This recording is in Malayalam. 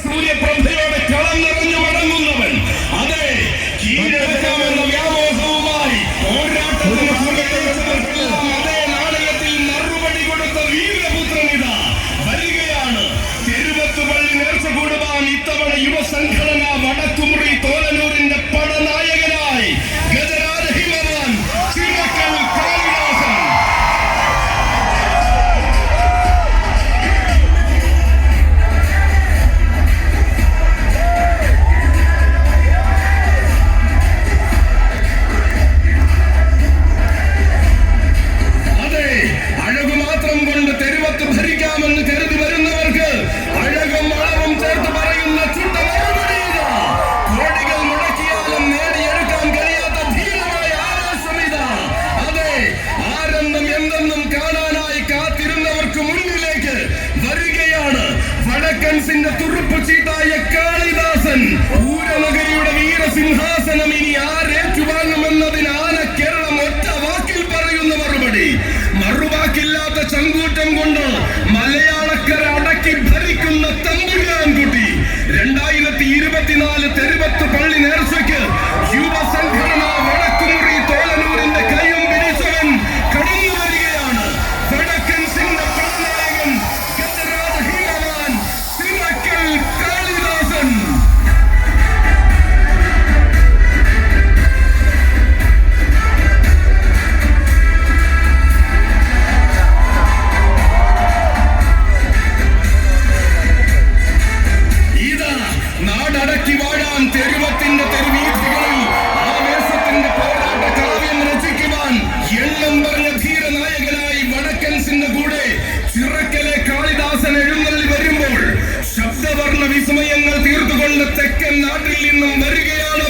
സൂര്യപ്രഭയോടെ കളം നിറഞ്ഞു മടങ്ങുന്നവൻ. അതെ, കീഴടക്കാമെന്ന വ്യാമോഹവുമായി അതേ നാണയത്തിൽ മറുപടി കൊടുത്ത വീരപുത്രനിതാ വരികയാണ്. തെരുവത്തുപള്ളി നേർച്ച കൂടുവാൻ ഇത്തവണ യുവസംഘടന വടക്കുമുറി തോലനൂരിന്റെ പടനായകനായി ഗജരാജ ഹിമവാൻ ചിറക്കൽ കാളിദാസൻ. ഭരിക്കാമെന്ന് കരുതി വരുന്നവർക്ക് അഴകും അളവും ചേർത്ത് പറയുന്ന ചുട്ട മറുപടിയില്ല. കോടികൾ മുടക്കിയാലും നേടിയെടുക്കാൻ കഴിയാത്ത ധീരമായ ആവേശമിത. അതെ, ആരെന്നും എന്തെന്നും കാണാനായി കാത്തിരുന്നവർക്ക് മുന്നിലേക്ക് വരികയാണ് വടക്കൻസിന്റെ തുറുപ്പ് ചീട്ടായ കാളിദാസൻ. ഊരനഗരിയുടെ വീരസിംഹാസനം ഇനി ആരേറ്റുവാങ്ങുമെന്നതിന് ആന കേരളം ഒറ്റ വാക്കിൽ പറയുന്ന മറുവാക്കില്ലാത്ത ചങ്കൂറ്റം കൊണ്ട് മലയാളക്കര അടക്കി ഭരിക്കുന്ന തമ്പുരാൻകുട്ടി. 2024 തെരുവത്ത് പള്ളി നേർച്ചയ്ക്ക് യുവസംഘടന വടക്കുമുറി തോലനൂരിന്റെ കൈയും പിടിച്ചവൻ കടന്നു വരികയാണ്. വടക്കൻസിന്റെ പടനായകൻ ഗജരാജ ഹിമവാൻ ചിറക്കൽ കാളിദാസൻ. നാടടക്കി വാഴാൻ തെരുവത്തിന്റെ തെരുവീഥികളിൽ ആവേശത്തിന്റെ പോരാട്ട കാവ്യം രചിക്കുവാൻ എണ്ണം പറഞ്ഞ ധീരനായകനായി വടക്കൻസിന്റെ കൂടെ ചിറക്കലെ കാളിദാസൻ എഴുന്നള്ളി വരുമ്പോൾ ശബ്ദവർണ്ണ വിസ്മയങ്ങൾ തീർത്തുകൊണ്ട് തെക്കൻ നാട്ടിൽ നിന്നും വരികയാണ്.